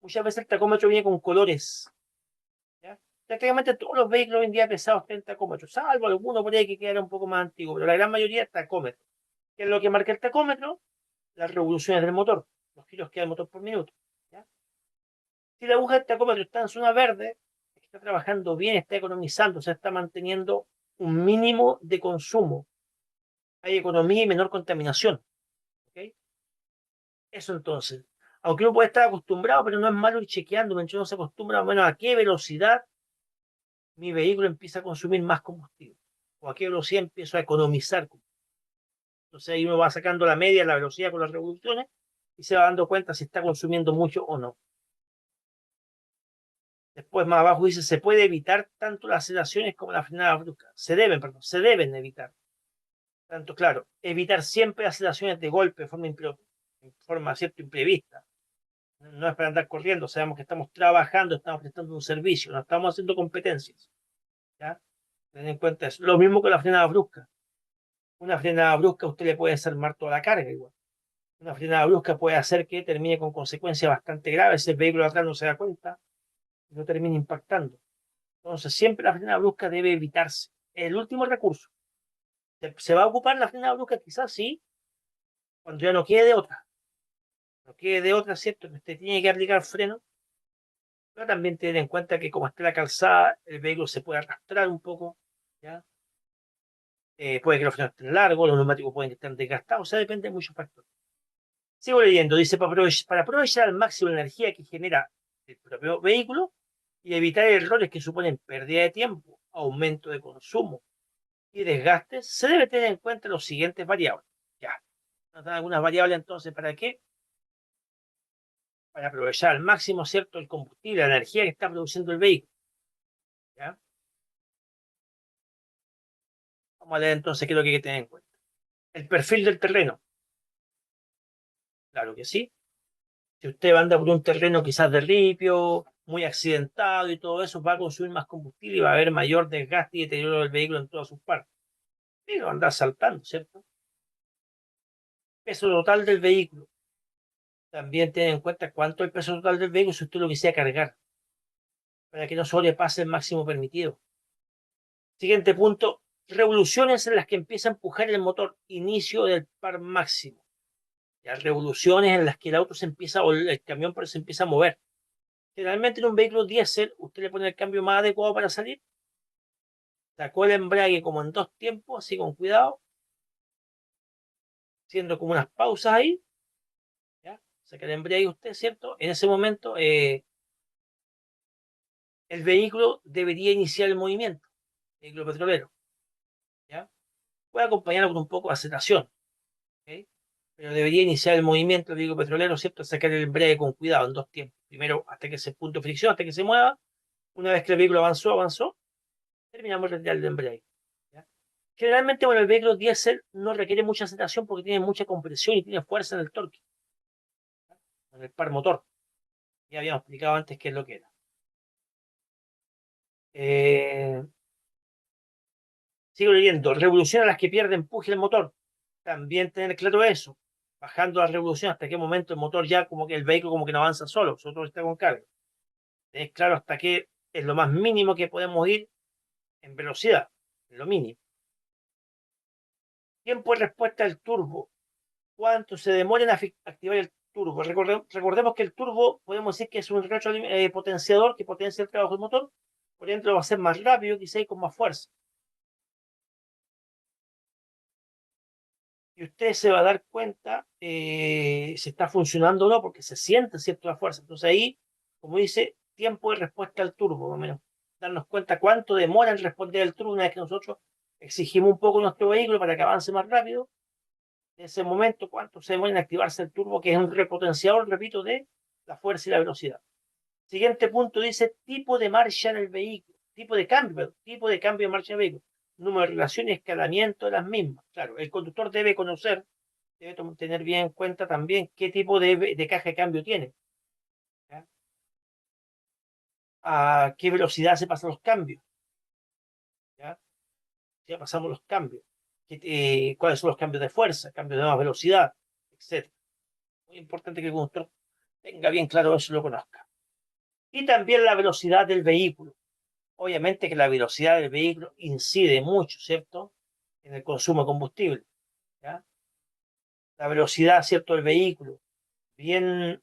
Muchas veces el tacómetro viene con colores, ¿ya? Prácticamente todos los vehículos hoy en día pesados tienen tacómetro, salvo alguno por ahí que queda un poco más antiguo, pero la gran mayoría es tacómetro. ¿Qué es lo que marca el tacómetro? Las revoluciones del motor, los giros que da el motor por minuto, ¿ya? Si la aguja del tacómetro está en zona verde, está trabajando bien, está economizando, se está manteniendo un mínimo de consumo. Hay economía y menor contaminación. ¿Ok? Eso entonces. Aunque uno puede estar acostumbrado, pero no es malo ir chequeando, mientras uno se acostumbra más o menos a qué velocidad mi vehículo empieza a consumir más combustible o a qué velocidad empiezo a economizar combustible. Entonces ahí uno va sacando la media, la velocidad con las revoluciones y se va dando cuenta si está consumiendo mucho o no. Después más abajo dice, se puede evitar tanto las aceleraciones como la frenada brusca. Se deben evitar. Tanto, claro, evitar siempre aceleraciones de golpe en forma cierto, imprevista. No es para andar corriendo, sabemos que estamos trabajando, estamos prestando un servicio, no estamos haciendo competencias. ¿Ya? Ten en cuenta eso. Lo mismo con la frenada brusca. Una frenada brusca usted le puede desarmar toda la carga igual. Una frenada brusca puede hacer que termine con consecuencias bastante graves si el vehículo de atrás no se da cuenta y no termina impactando. Entonces, siempre la frenada brusca debe evitarse. El último recurso. ¿Se va a ocupar la frenada brusca? Quizás sí, cuando ya no quede de otra. No quede de otra, ¿cierto? Que usted tiene que aplicar freno, pero también tener en cuenta que como está la calzada, el vehículo se puede arrastrar un poco, ¿ya? Puede que los frenos estén largos, los neumáticos pueden estar desgastados, o sea, depende de muchos factores. Sigo leyendo, dice, para aprovechar al máximo la energía que genera el propio vehículo y evitar errores que suponen pérdida de tiempo, aumento de consumo y desgastes, se debe tener en cuenta los siguientes variables. Ya, nos dan algunas variables entonces, ¿para qué? Para aprovechar al máximo, ¿cierto?, el combustible, la energía que está produciendo el vehículo. ¿Ya? Vamos a leer entonces qué es lo que hay que tener en cuenta. El perfil del terreno. Claro que sí. Si usted anda por un terreno quizás de ripio, muy accidentado y todo eso, va a consumir más combustible y va a haber mayor desgaste y deterioro del vehículo en todas sus partes. Pero anda saltando, ¿cierto? Peso total del vehículo. También ten en cuenta cuánto es el peso total del vehículo si usted lo quisiera cargar, para que no sobrepase el máximo permitido. Siguiente punto, revoluciones en las que empieza a empujar el motor, inicio del par máximo. Ya, revoluciones en las que el auto se empieza, o el camión se empieza a mover. Generalmente en un vehículo diésel, usted le pone el cambio más adecuado para salir Sacó el embrague como en 2 tiempos, así con cuidado, haciendo como unas pausas ahí, ¿ya? Saca el embrague usted, ¿cierto? En ese momento el vehículo debería iniciar el movimiento, el vehículo petrolero, ¿ya? Puede acompañarlo con un poco de aceleración, ¿ok? Pero debería iniciar el movimiento del vehículo petrolero, ¿cierto? Sacar el embrague con cuidado en 2 tiempos. Primero, hasta que ese punto de fricción, hasta que se mueva. Una vez que el vehículo avanzó, terminamos de retirar el embrague, ¿ya? Generalmente, bueno, el vehículo diésel no requiere mucha aceleración porque tiene mucha compresión y tiene fuerza en el torque, ¿ya? En el par motor. Ya habíamos explicado antes qué es lo que era. Eh, Sigo leyendo. Revolución a las que pierde empuje el motor. También tener claro eso. Bajando la revolución, hasta qué momento el motor ya como que el vehículo como que no avanza solo, sobre todo está con carga. Tener claro hasta qué es lo más mínimo que podemos ir en velocidad, lo mínimo. Tiempo de respuesta del turbo. ¿Cuánto se demora en activar el turbo? Recordemos que el turbo podemos decir que es un retropotenciador que potencia el trabajo del motor, por ejemplo va a ser más rápido quizá y con más fuerza. Y usted se va a dar cuenta si está funcionando o no, porque se siente cierta fuerza. Entonces ahí, como dice, tiempo de respuesta al turbo, más o menos. Darnos cuenta cuánto demora en responder al turbo una vez que nosotros exigimos un poco nuestro vehículo para que avance más rápido. En ese momento, cuánto se demora en activarse el turbo, que es un repotenciador, repito, de la fuerza y la velocidad. Siguiente punto dice tipo de marcha en el vehículo, tipo de cambio de marcha en el vehículo, número de relación y escalamiento de las mismas. Claro, el conductor debe conocer, debe tener bien en cuenta también qué tipo de caja de cambio tiene, ¿ya? A qué velocidad se pasan los cambios, ¿ya? Ya pasamos los cambios, cuáles son los cambios de fuerza, cambios de más velocidad, etc. Muy importante que el conductor tenga bien claro eso y lo conozca. Y también la velocidad del vehículo. Obviamente que la velocidad del vehículo incide mucho, ¿cierto? En el consumo de combustible, ¿ya? La velocidad, ¿cierto? Del vehículo, bien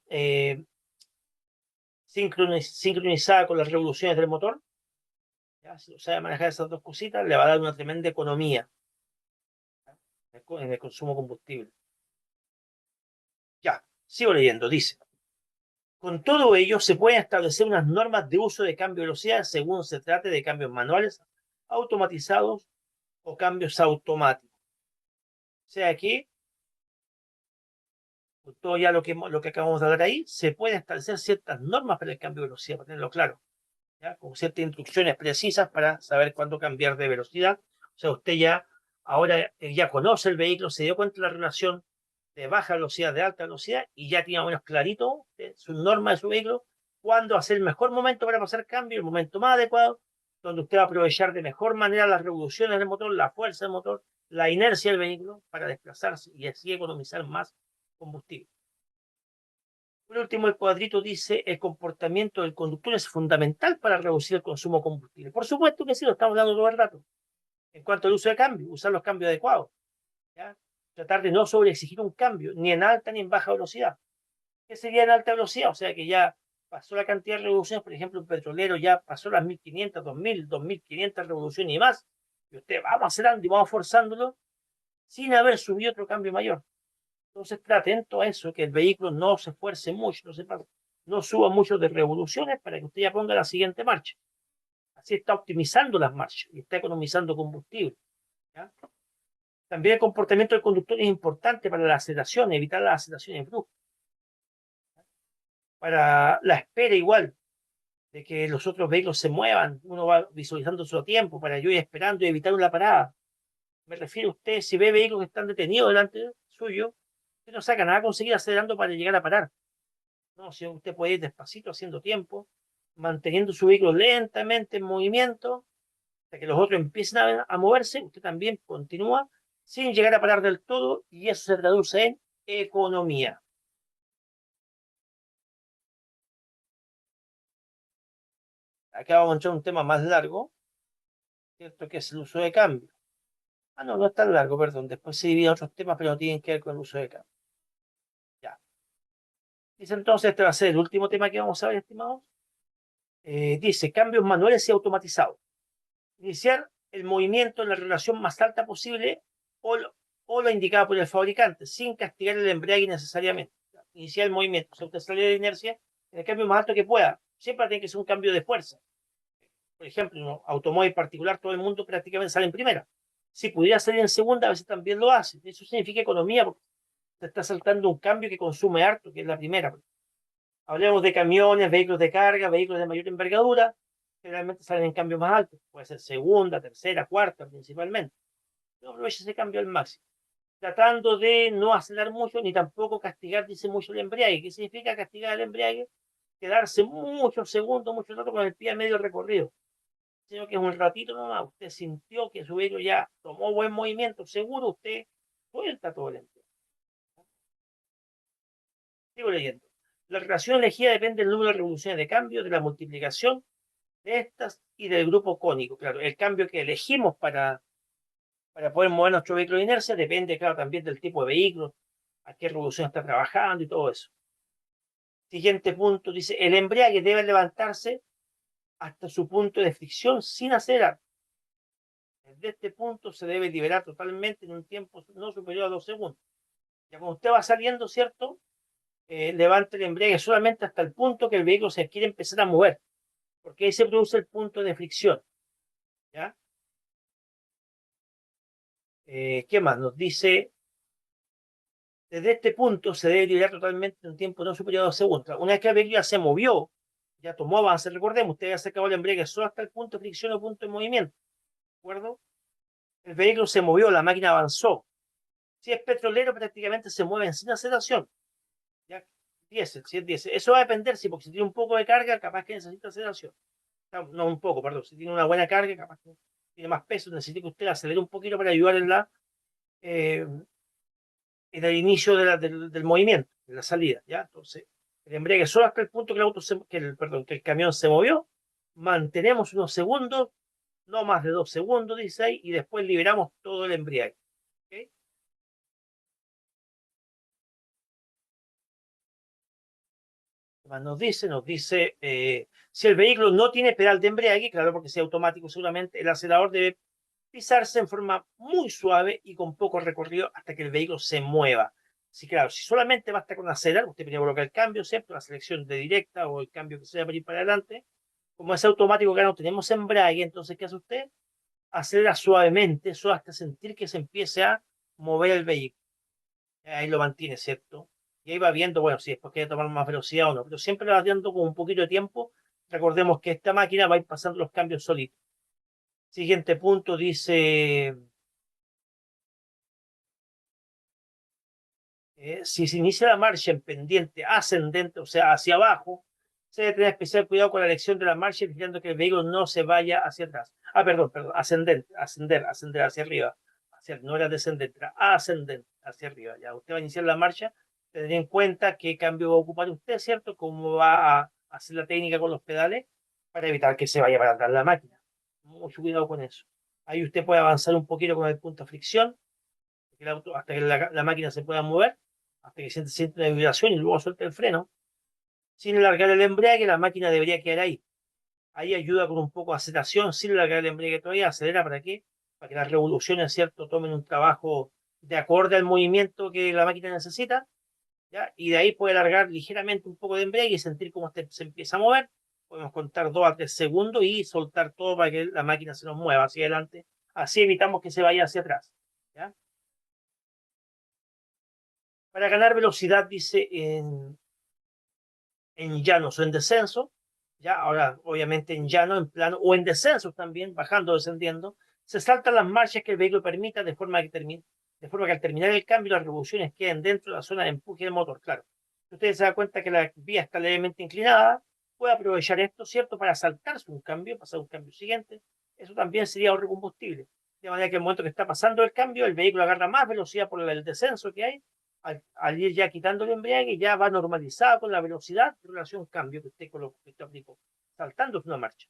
sincronizada con las revoluciones del motor, ¿ya? Si sabe manejar esas dos cositas, le va a dar una tremenda economía, ¿ya? En el consumo de combustible. Ya, sigo leyendo, dice. Con todo ello, se pueden establecer unas normas de uso de cambio de velocidad según se trate de cambios manuales, automatizados o cambios automáticos. O sea, aquí con todo ya lo que acabamos de hablar ahí, se pueden establecer ciertas normas para el cambio de velocidad, para tenerlo claro, ¿ya? Con ciertas instrucciones precisas para saber cuándo cambiar de velocidad. O sea, usted ya ahora ya conoce el vehículo, se dio cuenta de la relación de baja velocidad, de alta velocidad, y ya tiene más o menos clarito su norma de su vehículo, cuándo va a ser el mejor momento para pasar cambio, el momento más adecuado, donde usted va a aprovechar de mejor manera las revoluciones del motor, la fuerza del motor, la inercia del vehículo para desplazarse y así economizar más combustible. Por último, el cuadrito dice, el comportamiento del conductor es fundamental para reducir el consumo de combustible. Por supuesto que sí, lo estamos dando todo el rato. En cuanto al uso de cambio, usar los cambios adecuados, ¿ya? Tratar de no sobreexigir un cambio, ni en alta ni en baja velocidad. ¿Qué sería en alta velocidad? O sea, que ya pasó la cantidad de revoluciones, por ejemplo, un petrolero ya pasó las 1500, 2000, 2500 revoluciones y más, y usted vamos acelerando y vamos forzándolo sin haber subido otro cambio mayor. Entonces, esté atento a eso, que el vehículo no se esfuerce mucho, no suba mucho de revoluciones para que usted ya ponga la siguiente marcha. Así está optimizando las marchas y está economizando combustible, ¿ya? También el comportamiento del conductor es importante para la aceleración, evitar las aceleraciones bruscas. Para la espera igual, de que los otros vehículos se muevan, uno va visualizando su tiempo para yo ir esperando y evitar una parada. Me refiero a usted, si ve vehículos que están detenidos delante suyo, usted no saca nada con seguir acelerando para llegar a parar. No, si usted puede ir despacito haciendo tiempo, manteniendo su vehículo lentamente en movimiento, hasta que los otros empiecen a moverse, usted también continúa sin llegar a parar del todo y eso se traduce en economía. Acá vamos a entrar a un tema más largo, ¿cierto? Que es el uso de cambio. Ah, no, no es tan largo, perdón. Después se divide otros temas, pero no tienen que ver con el uso de cambio. Ya. Dice entonces, este va a ser el último tema que vamos a ver, estimados. Dice cambios manuales y automatizados. Iniciar el movimiento en la relación más alta posible o lo indicado por el fabricante, sin castigar el embrague necesariamente. Iniciar el movimiento, o sea, usted sale de inercia en el cambio más alto que pueda. Siempre tiene que ser un cambio de fuerza. Por ejemplo, en un automóvil particular, todo el mundo prácticamente sale en primera. Si pudiera salir en segunda, a veces también lo hace. Eso significa economía, porque se está saltando un cambio que consume harto, que es la primera. Hablemos de camiones, vehículos de carga, vehículos de mayor envergadura, generalmente salen en cambios más altos. Puede ser segunda, tercera, cuarta, principalmente. No aproveche ese cambio al máximo, tratando de no acelerar mucho ni tampoco castigar, dice mucho el embrague. ¿Qué significa castigar el embrague? Quedarse muchos segundos, mucho rato con el pie a medio recorrido, sino que es un ratito nomás. Usted sintió que su vehículo ya tomó buen movimiento, seguro usted suelta todo el embrague. Sigo leyendo. La relación elegida depende del número de revoluciones de cambio, de la multiplicación de estas y del grupo cónico. Claro, el cambio que elegimos para poder mover nuestro vehículo de inercia depende, claro, también del tipo de vehículo, a qué revolución está trabajando y todo eso. Siguiente punto, dice, el embrague debe levantarse hasta su punto de fricción sin acelerar. Desde este punto se debe liberar totalmente en un tiempo no superior a 2 segundos. Ya cuando usted va saliendo, ¿cierto? Levanta el embrague solamente hasta el punto que el vehículo se quiere empezar a mover, porque ahí se produce el punto de fricción. ¿Ya? ¿Qué más? Nos dice, desde este punto se debe liberar totalmente en un tiempo no superior a 2 segundos. Una vez que el vehículo ya se movió, ya tomó avance, recordemos, usted ya se acabó el embrague solo hasta el punto de fricción o punto de movimiento. ¿De acuerdo? El vehículo se movió, la máquina avanzó. Si es petrolero, prácticamente se mueve sin aceleración. ¿Ya? Diésel, si es diésel. Eso va a depender, si porque si tiene un poco de carga, capaz que necesita aceleración. No un poco, perdón. Si tiene una buena carga, capaz que tiene más peso, necesita que usted acelere un poquito para ayudar eh, en el inicio del movimiento, en la salida. ¿Ya? Entonces, el embrague solo hasta el punto que que el camión se movió. Mantenemos unos segundos, no más de 2 segundos, dice ahí, y después liberamos todo el embrague. ¿Okay? Nos dice, si el vehículo no tiene pedal de embrague, claro, porque sea automático seguramente, el acelerador debe pisarse en forma muy suave y con poco recorrido hasta que el vehículo se mueva. Sí, claro, si solamente basta con acelerar, usted podría colocar el cambio, ¿cierto? La selección de directa o el cambio que sea para ir para adelante. Como es automático, que no tenemos embrague, entonces, ¿qué hace usted? Acelera suavemente, solo hasta sentir que se empiece a mover el vehículo. Ahí lo mantiene, ¿cierto? Y ahí va viendo, bueno, si después quiere tomar más velocidad o no, pero siempre lo va dando con un poquito de tiempo. Recordemos que esta máquina va a ir pasando los cambios solitos. Siguiente punto dice, si se inicia la marcha en pendiente ascendente, o sea, hacia abajo, se debe tener especial cuidado con la elección de la marcha, vigilando que el vehículo no se vaya hacia atrás. Perdón, ascendente, ascender hacia arriba. No era descendente, era ascendente hacia arriba. Ya usted va a iniciar la marcha, tendría en cuenta qué cambio va a ocupar usted, ¿cierto? Cómo va a hacer la técnica con los pedales para evitar que se vaya para atrás la máquina. Mucho cuidado con eso. Ahí usted puede avanzar un poquito con el punto de fricción, hasta que la máquina se pueda mover, hasta que siente una vibración y luego suelta el freno. Sin alargar el embrague, la máquina debería quedar ahí. Ahí ayuda con un poco de aceleración, sin alargar el embrague todavía. ¿Acelera para qué? Para que las revoluciones, ¿cierto?, tomen un trabajo de acorde al movimiento que la máquina necesita, ¿ya? Y de ahí puede alargar ligeramente un poco de embrague y sentir cómo se empieza a mover. Podemos contar 2 a 3 segundos y soltar todo para que la máquina se nos mueva hacia adelante. Así evitamos que se vaya hacia atrás, ¿ya? Para ganar velocidad, dice, en llanos o en descenso, ya ahora obviamente en llano, en plano o en descenso también, bajando o descendiendo, se saltan las marchas que el vehículo permita de forma que al terminar el cambio las revoluciones queden dentro de la zona de empuje del motor. Claro, si ustedes se dan cuenta que la vía está levemente inclinada, puede aprovechar esto, ¿cierto?, para saltarse un cambio, pasar un cambio siguiente. Eso también sería ahorro de combustible. De manera que en el momento que está pasando el cambio, el vehículo agarra más velocidad por el descenso que hay. Al ir ya quitando el embrague, ya va normalizado con la velocidad en relación al cambio que usted aplicó, saltando una marcha.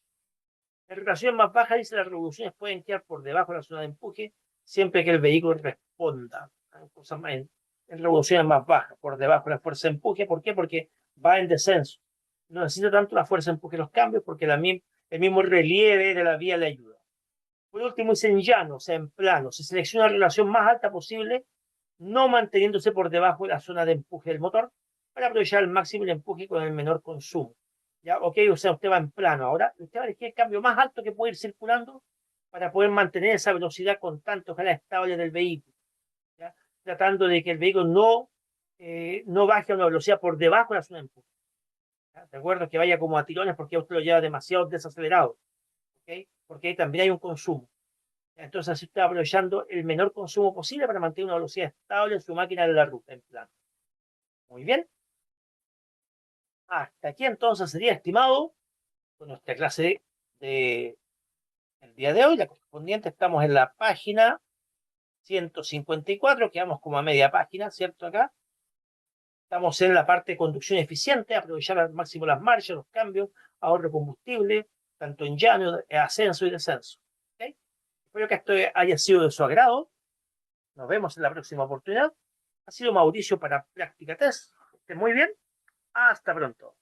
En relación más baja, dice, las revoluciones pueden quedar por debajo de la zona de empuje, siempre que el vehículo responda. En revoluciones más bajas, por debajo de la fuerza de empuje. ¿Por qué? Porque va en descenso. No necesita tanto la fuerza de empuje los cambios, porque el mismo relieve de la vía le ayuda. Por último, dice en llano, o sea, en plano. Se selecciona la relación más alta posible, no manteniéndose por debajo de la zona de empuje del motor, para aprovechar al máximo el empuje con el menor consumo. ¿Ya? Ok, o sea, usted va en plano. Ahora, usted va a elegir el cambio más alto que puede ir circulando para poder mantener esa velocidad constante, ojalá estable del vehículo. ¿Ya? Tratando de que el vehículo no baje a una velocidad por debajo de la zona de empuje. ¿Ya? De acuerdo, que vaya como a tirones porque usted lo lleva demasiado desacelerado. ¿Ok? Porque ahí también hay un consumo. Entonces, así está aprovechando el menor consumo posible para mantener una velocidad estable en su máquina de la ruta, en plano. Muy bien. Hasta aquí entonces sería estimado con nuestra clase de el día de hoy, la correspondiente. Estamos en la página 154, quedamos como a media página, ¿cierto? Acá estamos en la parte de conducción eficiente, aprovechar al máximo las marchas, los cambios, ahorro de combustible, tanto en llano, ascenso y descenso. ¿Okay? Espero que esto haya sido de su agrado. Nos vemos en la próxima oportunidad. Ha sido Mauricio para Práctica Test. Que esté muy bien. Hasta pronto.